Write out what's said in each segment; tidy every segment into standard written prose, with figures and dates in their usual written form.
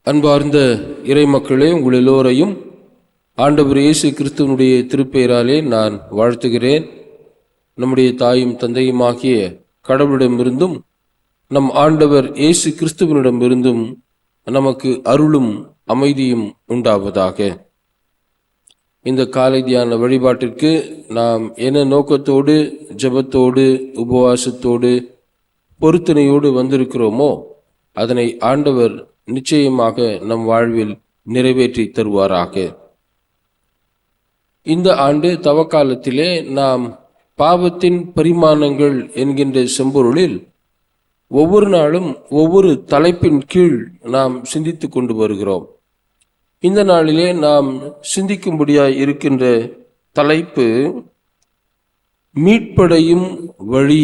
அன்பார்ந்த இறைமக்களே, உங்கள் எல்லோரையும் ஆண்டவர் இயேசு கிறிஸ்துவனுடைய திருப்பெயராலே நான் வாழ்த்துகிறேன். நம்முடைய தாயும் தந்தையுமாகிய கடவுளிடமிருந்தும் நம் ஆண்டவர் இயேசு கிறிஸ்துவனிடமிருந்தும் நமக்கு அருளும் அமைதியும் உண்டாவதாக. இந்த காலை தியான வழிபாட்டிற்கு நாம் என்ன நோக்கத்தோடு, ஜெபத்தோடு, உபவாசத்தோடு, பொருத்தனையோடு வந்திருக்கிறோமோ அதனை ஆண்டவர் நிச்சயமாக நம் வாழ்வில் நிறைவேற்றி தருவாராக. இந்த ஆண்டு தவக்காலத்திலே நாம் பாவத்தின் பரிமாணங்கள் என்கின்ற செம்பொருளில் ஒவ்வொரு நாளும் ஒவ்வொரு தலைப்பின் கீழ் நாம் சிந்தித்து கொண்டு வருகிறோம். இந்த நாளிலே நாம் சிந்திக்கும்படியாய் இருக்கின்ற தலைப்பு மீட்படையும் வழி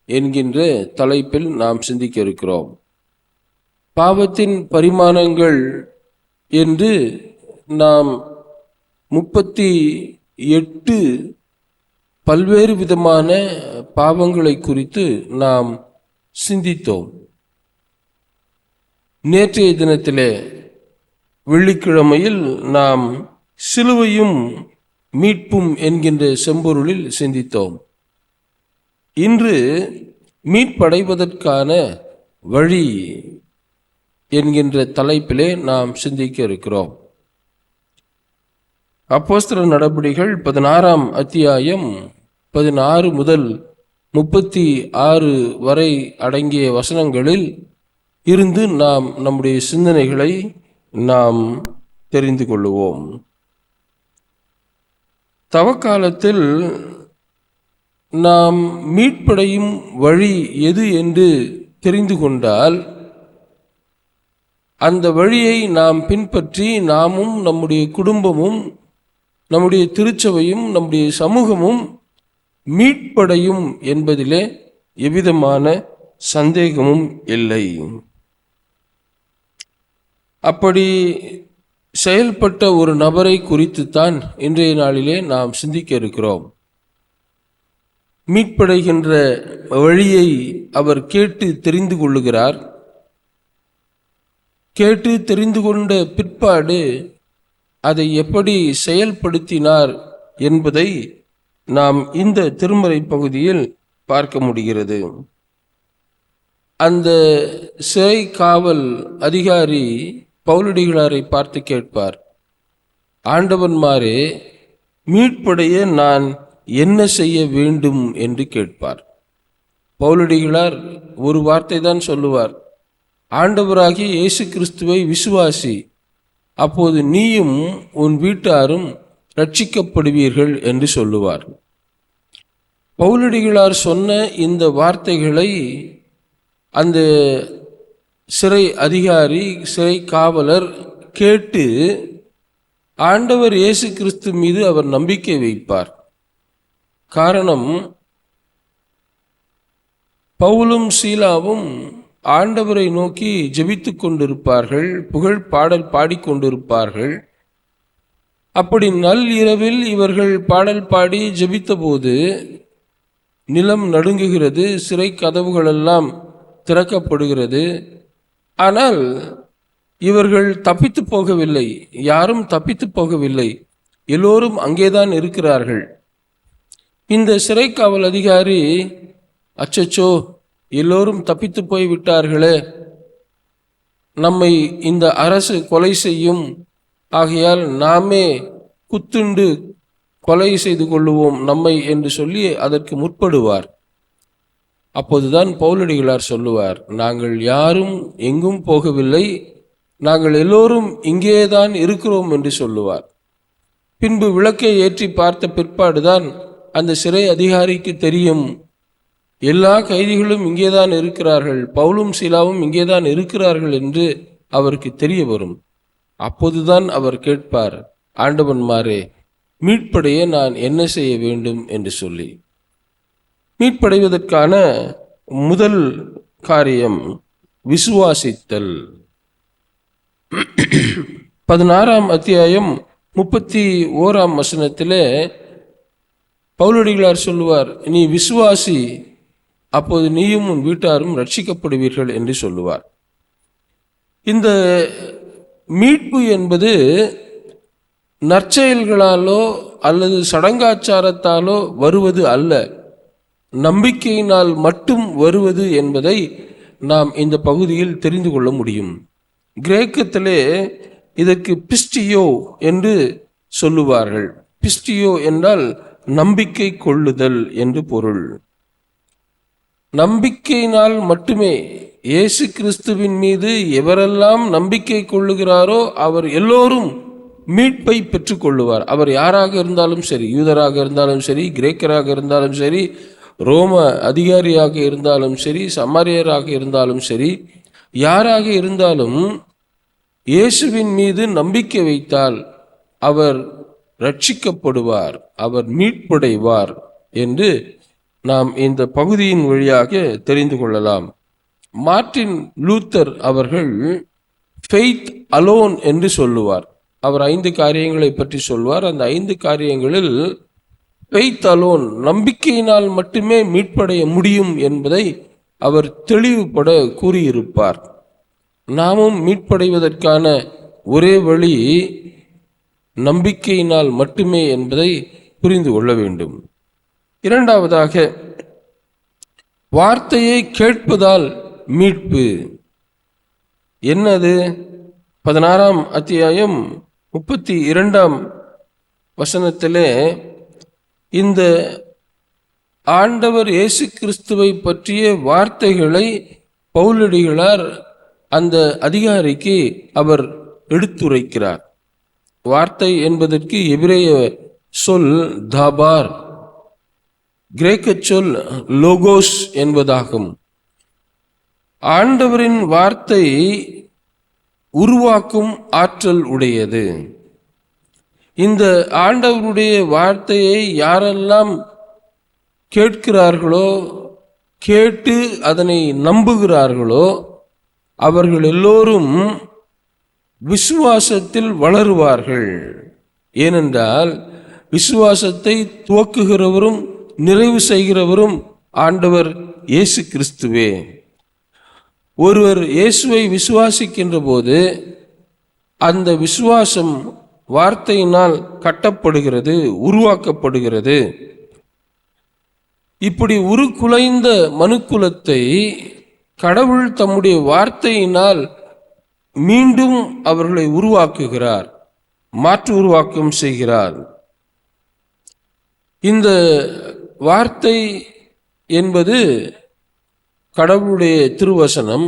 என்கின்ற தலைப்பில் நாம் சிந்திக்க இருக்கிறோம். பாவத்தின் பரிமாணங்கள் என்று நாம் 38 பல்வேறு விதமான பாவங்களை குறித்து நாம் சிந்தித்தோம். நேற்றைய தினத்திலே வெள்ளிக்கிழமையில் நாம் சிலுவையும் மீட்பும் என்கின்ற செம்பொருளில் சிந்தித்தோம். இன்று மீட்படைவதற்கான வழி என்கின்ற தலைப்பிலே நாம் சிந்திக்க இருக்கிறோம். அப்போஸ்தலர் நடபடிகள் 16ஆம் அத்தியாயம் 16 முதல் 36 வரை அடங்கிய வசனங்களில் இருந்து நாம் நம்முடைய சிந்தனைகளை நாம் தெரிந்து கொள்ளுவோம். தவக்காலத்தில் நாம் மீட்படையும் வழி எது என்று தெரிந்து கொண்டால் அந்த வழியை நாம் பின்பற்றி நாமும், நம்முடைய குடும்பமும், நம்முடைய திருச்சபையும், நம்முடைய சமூகமும் மீட்படையும் என்பதிலே எவ்விதமான சந்தேகமும் இல்லை. அப்படி செயல்பட்ட ஒரு நபரை குறித்துத்தான் இன்றைய நாளிலே நாம் சிந்திக்க இருக்கிறோம். மீட்படைகின்ற வழியை அவர் கேட்டு தெரிந்து கொள்ளுகிறார். கேட்டு தெரிந்து கொண்ட பிற்பாடு அதை எப்படி செயல்படுத்தினார் என்பதை நாம் இந்த திருமறை பகுதியில் பார்க்க முடிகிறது. அந்த சிறை காவல் அதிகாரி பவுலடிகளாரை பார்த்து கேட்பார், ஆண்டவன்மாரே, மீட்படைய நான் என்ன செய்ய வேண்டும் என்று கேட்பார். பவுலடிகளார் ஒரு வார்த்தை தான் சொல்லுவார், ஆண்டவராகிய இயேசு கிறிஸ்துவை விசுவாசி, அப்போது நீயும் உன் வீட்டாரும் ரட்சிக்கப்படுவீர்கள் என்று சொல்லுவார். பவுலடிகளார் சொன்ன இந்த வார்த்தைகளை அந்த சிறை அதிகாரி, சிறை காவலர் கேட்டு ஆண்டவர் இயேசு கிறிஸ்து மீது அவர் நம்பிக்கை வைப்பார். காரணம், பவுலும் சீலாவும் ஆண்டவரை நோக்கி ஜெபித்து கொண்டிருப்பார்கள், புகழ் பாடல் பாடிக்கொண்டிருப்பார்கள். அப்படி நல் இரவில் இவர்கள் பாடல் பாடி ஜெபித்த போது நிலம் நடுங்குகிறது, சிறை கதவுகளெல்லாம் திறக்கப்படுகிறது. ஆனால் இவர்கள் தப்பித்து போகவில்லை, யாரும் தப்பித்து போகவில்லை, எல்லோரும் அங்கேதான் இருக்கிறார்கள். இந்த சிறை காவல் அதிகாரி, அச்சச்சோ, எல்லோரும் தப்பித்து போய் விட்டார்களே, நம்மை இந்த அரசு கொலை செய்யும், ஆகையால் நாமே குத்துண்டு கொலை செய்து கொள்ளுவோம் நம்மை என்று சொல்லி அதற்கு முற்படுவார். அப்போதுதான் பவுலடிகளார் சொல்லுவார், நாங்கள் யாரும் எங்கும் போகவில்லை, நாங்கள் எல்லோரும் இங்கேதான் இருக்கிறோம் என்று சொல்லுவார். பின்பு விளக்கை ஏற்றி பார்த்த பிற்பாடுதான் அந்த சிறை அதிகாரிக்கு தெரியும், எல்லா கைதிகளும் இங்கேதான் இருக்கிறார்கள், பவுலும் சீலாவும் இங்கேதான் இருக்கிறார்கள் என்று அவருக்கு தெரிய வரும். அப்போதுதான் அவர் கேட்பார், ஆண்டவன்மாரே, மீட்படைய நான் என்ன செய்ய வேண்டும் என்று சொல்லி. மீட்படைவதற்கான முதல் காரியம் விசுவாசித்தல். 16ஆம் அத்தியாயம் 31ஆம் வசனத்திலே பவுலடிகளார் சொல்லுவார், நீ விசுவாசி, அப்போது நீயும் உன் வீட்டாரும் ரட்சிக்கப்படுவீர்கள் என்று சொல்லுவார். இந்த மீட்பு என்பது நற்செயல்களாலோ அல்லது சடங்காச்சாரத்தாலோ வருவது அல்ல, நம்பிக்கையினால் மட்டும் வருவது என்பதை நாம் இந்த பகுதியில் தெரிந்து கொள்ள முடியும். கிரேக்கத்திலே இதற்கு பிஸ்டியோ என்று சொல்லுவார்கள். பிஸ்டியோ என்றால் நம்பிக்கை கொள்ளுதல் என்று பொருள். நம்பிக்கையினால் மட்டுமே, இயேசு கிறிஸ்துவின் மீது எவரெல்லாம் நம்பிக்கை கொள்ளுகிறாரோ அவர் எல்லோரும் மீட்பை பெற்றுக்கொள்ளுவார். அவர் யாராக இருந்தாலும் சரி, யூதராக இருந்தாலும் சரி, கிரேக்கராக இருந்தாலும் சரி, ரோம அதிகாரியாக இருந்தாலும் சரி, சமாரியராக இருந்தாலும் சரி, யாராக இருந்தாலும் இயேசுவின் மீது நம்பிக்கை வைத்தால் அவர் ரட்சிக்கப்படுவார், அவர் மீட்படைவார் என்று நாம் இந்த பகுதியின் வழியாக தெரிந்து கொள்ளலாம். மார்ட்டின் லூத்தர் அவர்கள் ஃபெய்த் அலோன் என்று சொல்லுவார். அவர் 5 காரியங்களை பற்றி சொல்வார். அந்த 5 காரியங்களில் ஃபெய்த் அலோன், நம்பிக்கையினால் மட்டுமே மீட்படைய முடியும் என்பதை அவர் தெளிவுபட கூறியிருப்பார். நாமும் மீட்படைவதற்கான ஒரே வழி நம்பிக்கையினால் மட்டுமே என்பதை புரிந்து கொள்ள வேண்டும். இரண்டாவதாக, வார்த்தையை கேட்பதால் மீட்பு. என்னது? 16ஆம் அத்தியாயம் 32ஆம் வசனத்திலே இந்த ஆண்டவர் இயேசு கிறிஸ்துவை பற்றிய வார்த்தைகளை பவுலடிகளார் அந்த அதிகாரிக்கு அவர் எடுத்துரைக்கிறார். வார்த்தை என்பதற்கு எபிரேய சொல் தாபார், கிரேக்க சொல் லோகோஸ் என்பதாகும். ஆண்டவரின் வார்த்தை உருவாக்கும் ஆற்றல் உடையது. இந்த ஆண்டவருடைய வார்த்தையை யாரெல்லாம் கேட்கிறார்களோ, கேட்டு அதனை நம்புகிறார்களோ, அவர்கள் எல்லோரும் விசுவாசத்தில் வளருவார்கள். ஏனென்றால் விசுவாசத்தை துவக்குகிறவரும் நிறைவு செய்கிறவரும் ஆண்டவர் இயேசு கிறிஸ்துவே. ஒருவர் இயேசுவை விசுவாசிக்கின்ற போது அந்த விசுவாசம் வார்த்தையினால் கட்டப்படுகிறது, உருவாக்கப்படுகிறது. இப்படி உருக்குலைந்த மனுக்குலத்தை கடவுள் தம்முடைய வார்த்தையினால் மீண்டும் அவர்களை உருவாக்குகிறார், மாற்று உருவாக்கம் செய்கிறார். இந்த வார்த்தை என்பது கடவுளுடைய திருவசனம்.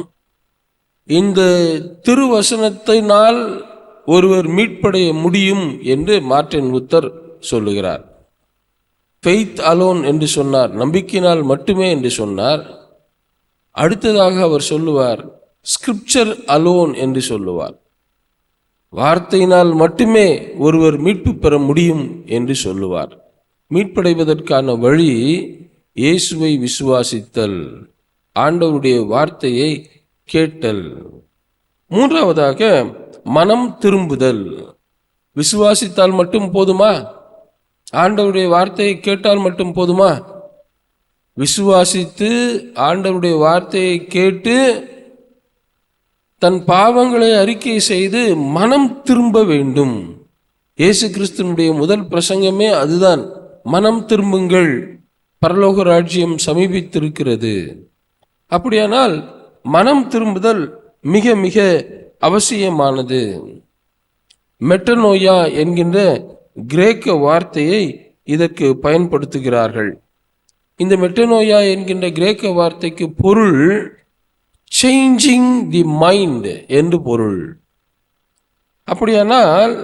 இந்த திருவசனத்தினால் ஒருவர் மீட்படைய முடியும் என்று மார்ட்டின் லூத்தர் சொல்லுகிறார். ஃபெய்த் அலோன் என்று சொன்னார், நம்பிக்கையினால் மட்டுமே என்று சொன்னார். அடுத்ததாக அவர் சொல்லுவார் ஸ்கிரிப்சர் அலோன் என்று சொல்லுவார். வார்த்தையினால் மட்டுமே ஒருவர் மீட்பு பெற முடியும் என்று சொல்லுவார். மீட்படைவதற்கான வழி இயேசுவை விசுவாசித்தல், ஆண்டவருடைய வார்த்தையை கேட்டல். மூன்றாவதாக மனம் திரும்புதல். விசுவாசித்தால் மட்டும் போதுமா? ஆண்டவருடைய வார்த்தையை கேட்டால் மட்டும் போதுமா? விசுவாசித்து ஆண்டவருடைய வார்த்தையை கேட்டு தன் பாவங்களை அறிக்கை செய்து மனம் திரும்ப வேண்டும். இயேசு கிறிஸ்துவனுடைய முதல் பிரசங்கமே அதுதான், மனம் திரும்புங்கள், பரலோக ராஜ்யம் சமீபித்திருக்கிறது. அப்படியானால் மனம் திரும்புதல் மிக மிக அவசியமானது. மெட்டனோயா என்கின்ற கிரேக்க வார்த்தையை இதற்கு பயன்படுத்துகிறார்கள். இந்த மெட்டனோயா என்கின்ற கிரேக்க வார்த்தைக்கு பொருள் சேஞ்சிங் தி மைண்ட் என்று பொருள். அப்படியானால்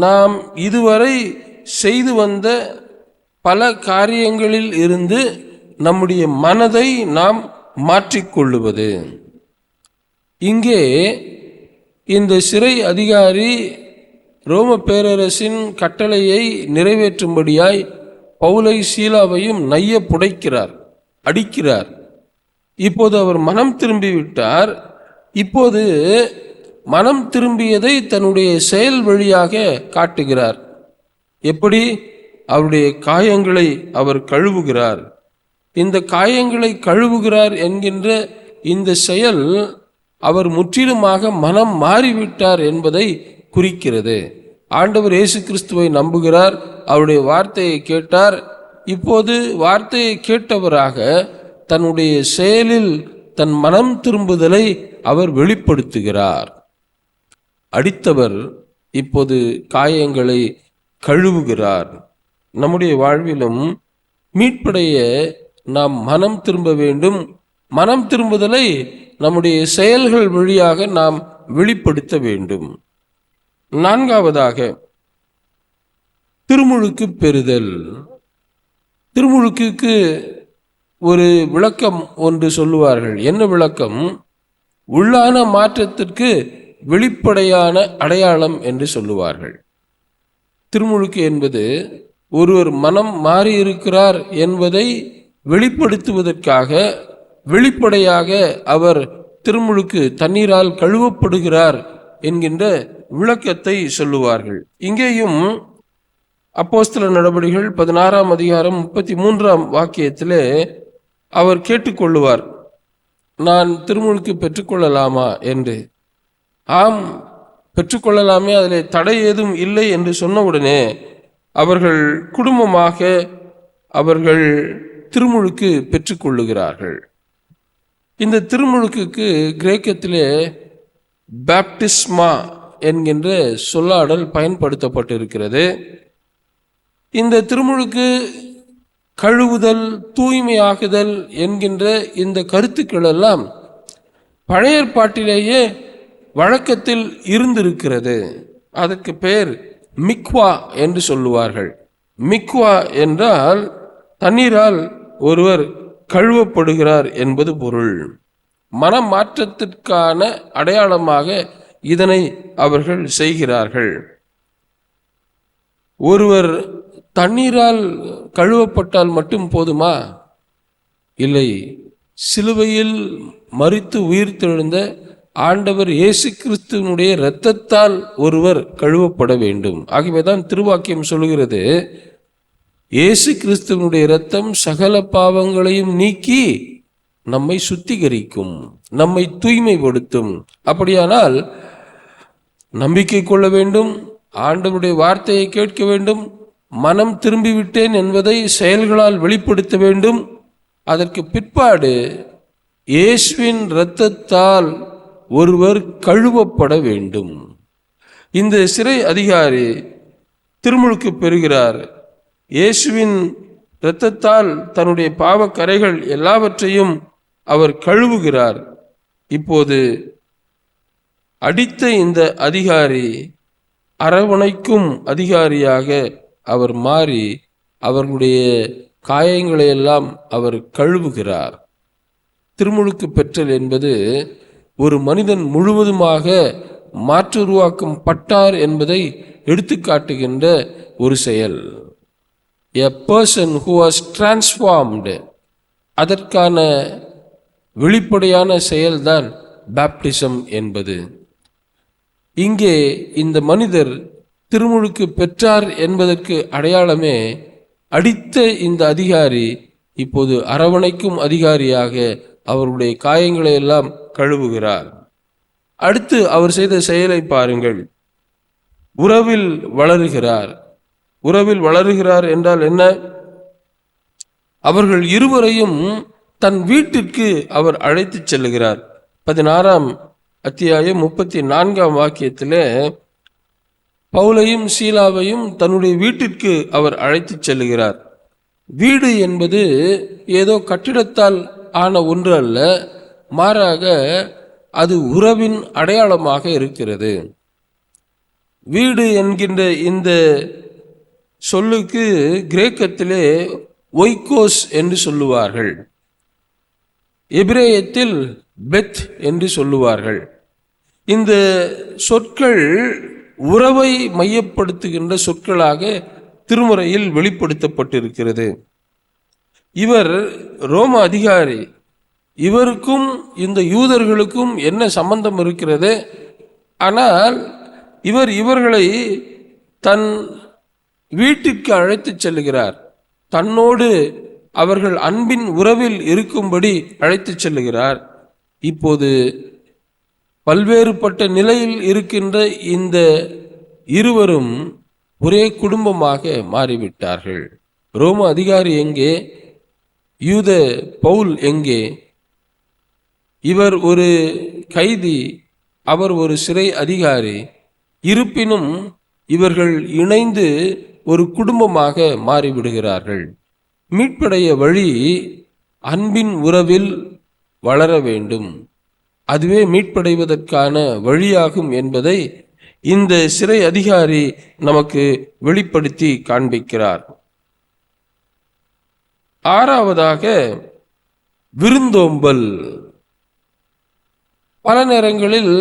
நாம் இதுவரை செய்து வந்த பல காரியங்களில் இருந்து நம்முடைய மனதை நாம் மாற்றிக்கொள்ளுவது. இங்கே இந்த சிறை அதிகாரி ரோம பேரரசின் கட்டளையை நிறைவேற்றும்படியாய் பவுலை சீலாவையும் நைய புடைக்கிறார், அடிக்கிறார். இப்போது அவர் மனம் திரும்பிவிட்டார். இப்போது மனம் திரும்பியதை தன்னுடைய செயல் வழியாக காட்டுகிறார். எப்படி? அவருடைய காயங்களை அவர் கழுவுகிறார். இந்த காயங்களை கழுவுகிறார் என்கின்ற இந்த செயல் அவர் முற்றிலுமாக மனம் மாறிவிட்டார் என்பதை குறிக்கிறது. ஆண்டவர் இயேசு கிறிஸ்துவை நம்புகிறார், அவருடைய வார்த்தையை கேட்டார். இப்போது வார்த்தையை கேட்டவராக தன்னுடைய செயலில் தன் மனம் திரும்புதலை அவர் வெளிப்படுத்துகிறார். அடித்தவர் இப்போது காயங்களை கழுவுகிறார். நம்முடைய வாழ்விலும் மீட்படைய நாம் மனம் திரும்ப வேண்டும். மனம் திரும்புதலை நம்முடைய செயல்கள் வழியாக நாம் வெளிப்படுத்த வேண்டும். நான்காவதாக, திருமுழுக்கு பெறுதல். திருமுழுக்குக்கு ஒரு விளக்கம் ஒன்று சொல்லுவார்கள். என்ன விளக்கம்? உள்ளான மாற்றத்திற்கு வெளிப்படையான அடையாளம் என்று சொல்லுவார்கள். திருமுழுக்கு என்பது ஒருவர் மனம் மாறியிருக்கிறார் என்பதை வெளிப்படுத்துவதற்காக வெளிப்படையாக அவர் திருமுழுக்கு தண்ணீரால் கழுவப்படுகிறார் என்கின்ற விளக்கத்தை சொல்லுவார்கள். இங்கேயும் அப்போஸ்தலர் நடபடிகள் 16ஆம் அதிகாரம் 33ஆம் வாக்கியத்திலே அவர் கேட்டுக்கொள்ளுவார், நான் திருமுழுக்கு பெற்றுக்கொள்ளலாமா என்று. ஆம், பெற்றுக்கொள்ளலாமே, அதில் தடை ஏதும் இல்லை என்று சொன்னவுடனே அவர்கள் குடும்பமாக அவர்கள் திருமுழுக்கு பெற்றுக்கொள்ளுகிறார்கள். இந்த திருமுழுக்குக்கு கிரேக்கத்திலே பேப்டிஸ்மா என்கின்ற சொல்லாடல் பயன்படுத்தப்பட்டிருக்கிறது. இந்த திருமுழுக்கு கழுவுதல், தூய்மையாகுதல் என்கின்ற இந்த கருத்துக்கள் எல்லாம் பழைய ஏற்பாட்டிலேயே வழக்கத்தில் இருந்திருக்கிறது. அதற்கு பெயர் மிக்வா என்று சொல்லுவார்கள். மிக்வா என்றால் தண்ணீரால் ஒருவர் கழுவப்படுகிறார் என்பது பொருள். மனமாற்றத்திற்கான அடையாளமாக இதனை அவர்கள் செய்கிறார்கள். ஒருவர் தண்ணீரால் கழுவப்பட்டால் மட்டும் போதுமா? இல்லை, சிலுவையில் மரித்து உயிர்த்தெழுந்த ஆண்டவர் இயேசு கிறிஸ்துவனுடைய இரத்தத்தால் ஒருவர் கழுவப்பட வேண்டும். ஆகவேதான் திருவாக்கியம் சொல்கிறது, இயேசு கிறிஸ்துவனுடைய இரத்தம் சகல பாவங்களையும் நீக்கி நம்மை சுத்திகரிக்கும், நம்மை தூய்மைப்படுத்தும். அப்படியானால் நம்பிக்கை கொள்ள வேண்டும், ஆண்டவருடைய வார்த்தையை கேட்க வேண்டும், மனம் திரும்பிவிட்டேன் என்பதை செயல்களால் வெளிப்படுத்த வேண்டும். அதற்கு பிற்பாடு இயேசுவின் இரத்தத்தால் ஒருவர் கழுவப்பட வேண்டும். இந்த சிறை அதிகாரி திருமுழுக்கு பெறுகிறார். இயேசுவின் இரத்தத்தால் தன்னுடைய பாவக்கரைகள் எல்லாவற்றையும் அவர் கழுவுகிறார். இப்போது அடித்த இந்த அதிகாரி அரவணைக்கும் அதிகாரியாக அவர் மாறி அவர்களுடைய காயங்களை எல்லாம் அவர் கழுவுகிறார். திருமுழுக்கு பெற்றல் என்பது ஒரு மனிதன் முழுவதுமாக மாற்றுருவாக்கம் பட்டார் என்பதை எடுத்துக்காட்டுகின்ற ஒரு செயல். A person who was transformed, அதற்கான வெளிப்படையான செயல்தான் பேப்டிசம் என்பது. இங்கே இந்த மனிதர் திருமுழுக்கு பெற்றார் என்பதற்கு அடையாளமே அடித்த இந்த அதிகாரி இப்போது அரவணைக்கும் அதிகாரியாக அவருடைய காயங்களை எல்லாம் கழுவுகிறார். அடுத்து அவர் செய்த செயலை பாருங்கள். உறவில் வளருகிறார். உறவில் வளருகிறார் என்றால் என்ன? அவர்கள் இருவரையும் தன் வீட்டிற்கு அவர் அழைத்து செல்லுகிறார். 16ஆம் அத்தியாயம் 34ஆம் வாக்கியத்திலே பவுலையும் சீலாவையும் தன்னுடைய வீட்டிற்கு அவர் அழைத்து செல்லுகிறார். வீடு என்பது ஏதோ கட்டிடத்தால் ஆன ஒன்று அல்ல, மாறாக அது உறவின் அடையாளமாக இருக்கிறது. வீடு என்கின்ற இந்த சொல்லுக்கு கிரேக்கத்திலே ஒய்கோஸ் என்று சொல்லுவார்கள், எபிரேயத்தில் பெத் என்று சொல்லுவார்கள். இந்த சொற்கள் உறவை மையப்படுத்துகின்ற சொற்களாக திருமுறையில் வெளிப்படுத்தப்பட்டிருக்கிறது. இவர் ரோம அதிகாரி, இவருக்கும் இந்த யூதர்களுக்கும் என்ன சம்பந்தம் இருக்கிறது? ஆனால் இவர்களை தன் வீட்டிற்கு அழைத்து செல்லுகிறார். தன்னோடு அவர்கள் அன்பின் உறவில் இருக்கும்படி அழைத்து செல்லுகிறார். இப்போது பல்வேறுபட்ட நிலையில் இருக்கின்ற இந்த இருவரும் ஒரே குடும்பமாக மாறிவிட்டார்கள். ரோம அதிகாரி எங்கே? யூத பவுல் எங்கே? இவர் ஒரு கைதி, அவர் ஒரு சிறை அதிகாரி. இருப்பினும் இவர்கள் இணைந்து ஒரு குடும்பமாக மாறிவிடுகிறார்கள். மீட்படைய வழி அன்பின் உறவில் வளர வேண்டும். அதுவே மீட்படைவதற்கான வழியாகும் என்பதை இந்த சிறை அதிகாரி நமக்கு வெளிப்படுத்தி காண்பிக்கிறார். ஆறாவதாக விருந்தோம்பல். பல நேரங்களில்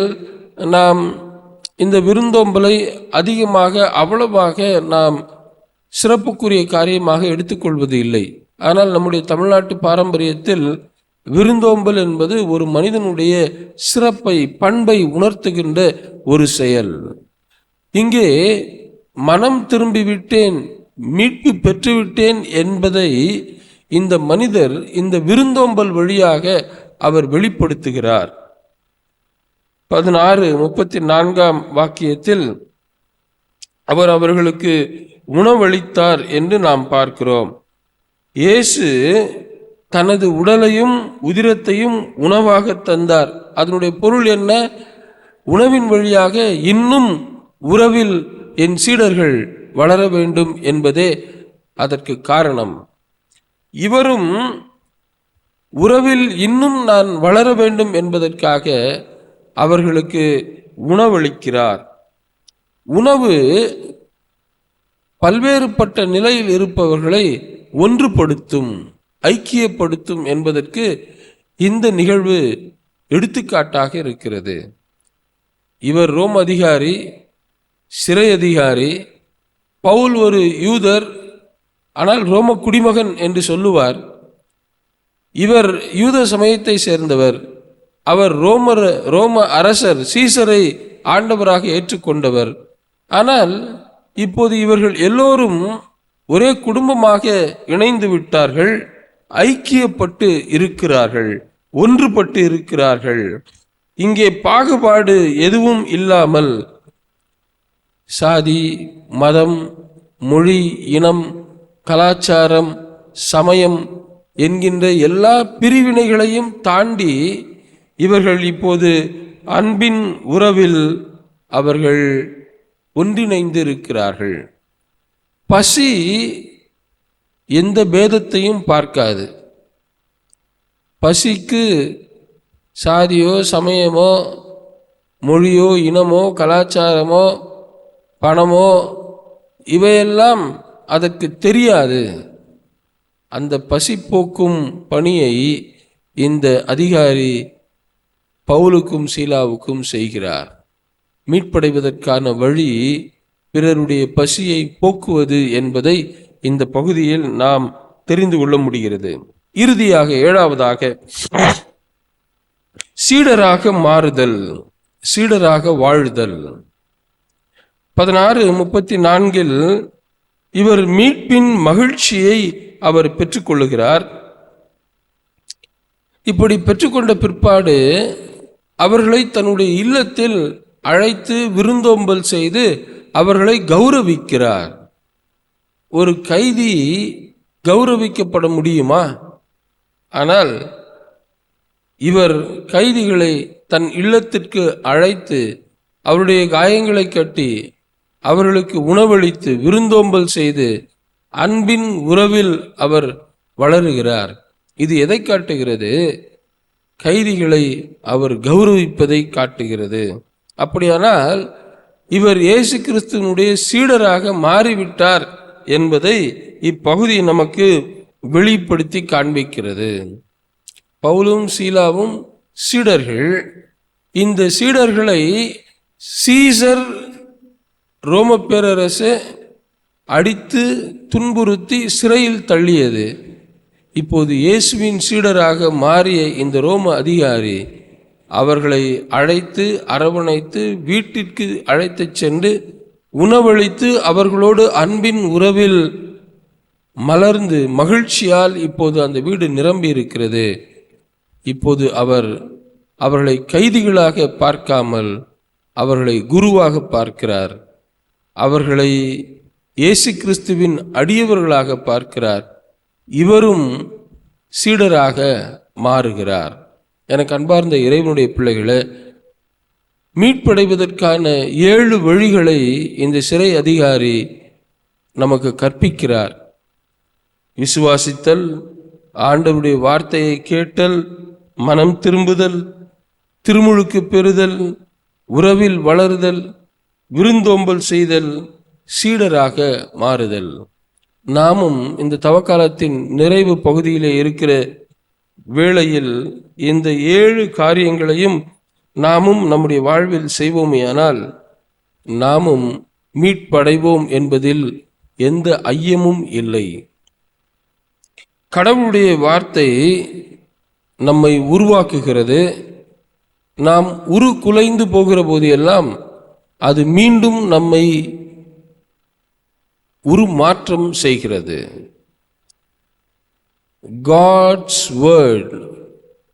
நாம் இந்த விருந்தோம்பலை அதிகமாக அவ்வளவாக நாம் சிறப்புக்குரிய காரியமாக எடுத்துக்கொள்வது இல்லை. ஆனால் நம்முடைய தமிழ்நாட்டு பாரம்பரியத்தில் விருந்தோம்பல் என்பது ஒரு மனிதனுடைய சிறப்பை, பண்பை உணர்த்துகின்ற ஒரு செயல். இங்கே மனம் திரும்பிவிட்டேன், மீட்பு பெற்றுவிட்டேன் என்பதை இந்த மனிதர் இந்த விருந்தோம்பல் வழியாக அவர் வெளிப்படுத்துகிறார். 16:34 வாக்கியத்தில் அவர் அவர்களுக்கு உணவளித்தார் என்று நாம் பார்க்கிறோம். இயேசு தனது உடலையும் உதிரத்தையும் உணவாக தந்தார். அதனுடைய பொருள் என்ன? உணவின் வழியாக இன்னும் உறவில் என் சீடர்கள் வளர வேண்டும் என்பதே அதற்கு காரணம். இவரும் உறவில் இன்னும் நான் வளர வேண்டும் என்பதற்காக அவர்களுக்கு உணவளிக்கிறார். உணவு பல்வேறுபட்ட நிலையில் இருப்பவர்களை ஒன்றுபடுத்தும், ஐக்கியப்படுத்தும் என்பதற்கு இந்த நிகழ்வு எடுத்துக்காட்டாக இருக்கிறது. இவர் ரோம் அதிகாரி, சிறை அதிகாரி. பவுல் ஒரு யூதர், ஆனால் ரோம குடிமகன் என்று சொல்லுவார். இவர் யூத சமயத்தை சேர்ந்தவர். அவர் ரோம அரசர் சீசரை ஆண்டவராக ஏற்றுக்கொண்டவர். ஆனால் இப்போது இவர்கள் எல்லோரும் ஒரே குடும்பமாக இணைந்து விட்டார்கள், ஐக்கியப்பட்டு இருக்கிறார்கள், ஒன்றுபட்டு இருக்கிறார்கள். இங்கே பாகுபாடு எதுவும் இல்லாமல் சாதி, மதம், மொழி, இனம், கலாச்சாரம், சமயம் என்கின்ற எல்லா பிரிவினைகளையும் தாண்டி இவர்கள் இப்போது அன்பின் உறவில் அவர்கள் ஒன்றிணைந்து இருக்கிறார்கள். பசி எந்த பேதத்தையும் பார்க்காது. பசிக்கு சாதியோ, சமயமோ, மொழியோ, இனமோ, கலாச்சாரமோ, பணமோ இவையெல்லாம் அதற்கு தெரியாது. அந்த பசி போக்கும் பணியை இந்த அதிகாரி பவுலுக்கும் சீலாவுக்கும் செய்கிறார். மீட்படைவதற்கான வழி பிறருடைய பசியை போக்குவது என்பதை இந்த பகுதியில் நாம் தெரிந்து கொள்ள முடிகிறது. இறுதியாக ஏழாவதாக சீடராக மாறுதல், சீடராக வாழ்தல். 16:34 இவர் மீட்பின் மகிழ்ச்சியை அவர் பெற்றுக்கொள்ளுகிறார். இப்படி பெற்றுக்கொண்ட பிற்பாடு அவர்களை தன்னுடைய இல்லத்தில் அழைத்து விருந்தோம்பல் செய்து அவர்களை கௌரவிக்கிறார். ஒரு கைதி கௌரவிக்கப்பட முடியுமா? ஆனால் இவர் கைதிகளை தன் இல்லத்திற்கு அழைத்து அவருடைய காயங்களை கட்டி அவர்களுக்கு உணவளித்து விருந்தோம்பல் செய்து அன்பின் உறவில் அவர் வளருகிறார். இது எதை காட்டுகிறது? கைதிகளை அவர் கௌரவிப்பதை காட்டுகிறது. அப்படியானால் இவர் இயேசு கிறிஸ்துவினுடைய சீடராக மாறிவிட்டார் என்பதை இப்பகுதி நமக்கு வெளிப்படுத்தி காண்பிக்கிறது. பவுலும் சீலாவும் சீடர்கள். இந்த சீடர்களை சீசர் ரோம பேரரசு அடித்து துன்புறுத்தி சிறையில் தள்ளியது. இப்போது இயேசுவின் சீடராக மாறிய இந்த ரோம அதிகாரி அவர்களை அழைத்து அரவணைத்து வீட்டிற்கு அழைத்து சென்று உணவளித்து அவர்களோடு அன்பின் உறவில் மலர்ந்து மகிழ்ச்சியால் இப்போது அந்த வீடு நிரம்பி இருக்கிறது. இப்போது அவர் அவர்களை கைதிகளாக பார்க்காமல் அவர்களை குருவாக பார்க்கிறார். அவர்களை இயேசு கிறிஸ்துவின் அடியவர்களாக பார்க்கிறார். இவரும் சீடராக மாறுகிறார். எனக்கு அன்பார்ந்த இறைவனுடைய பிள்ளைகளை, மீட்படைவதற்கான 7 வழிகளை இந்த சிறை அதிகாரி நமக்கு கற்பிக்கிறார். விசுவாசித்தல், ஆண்டவருடைய வார்த்தையை கேட்டல், மனம் திரும்புதல், திருமுழுக்கு பெறுதல், உறவில் வளருதல், விருந்தோம்பல் செய்தல், சீடராக மாறுதல். நாமும் இந்த தவக்காலத்தின் நிறைவு பகுதியிலே இருக்கிற வேளையில் இந்த 7 காரியங்களையும் நாமும் நம்முடைய வாழ்வில் செய்வோமேயானால் நாமும் மீட்படைவோம் என்பதில் எந்த ஐயமும் இல்லை. கடவுளுடைய வார்த்தை நம்மை உருவாக்குகிறது. நாம் குலைந்து போகிற போதெல்லாம் அது மீண்டும் நம்மை உருமாற்றம் செய்கிறது. God's word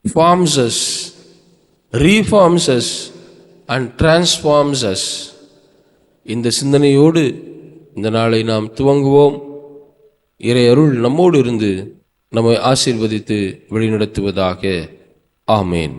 forms us, reforms us and transforms us. இந்த சிந்தனையோடு இந்த நாளை நாம் துவங்குவோம். இறை அருள் நம்மோடு இருந்து நம்மை ஆசீர்வதித்து வழிநடத்துவதாக. ஆமேன்.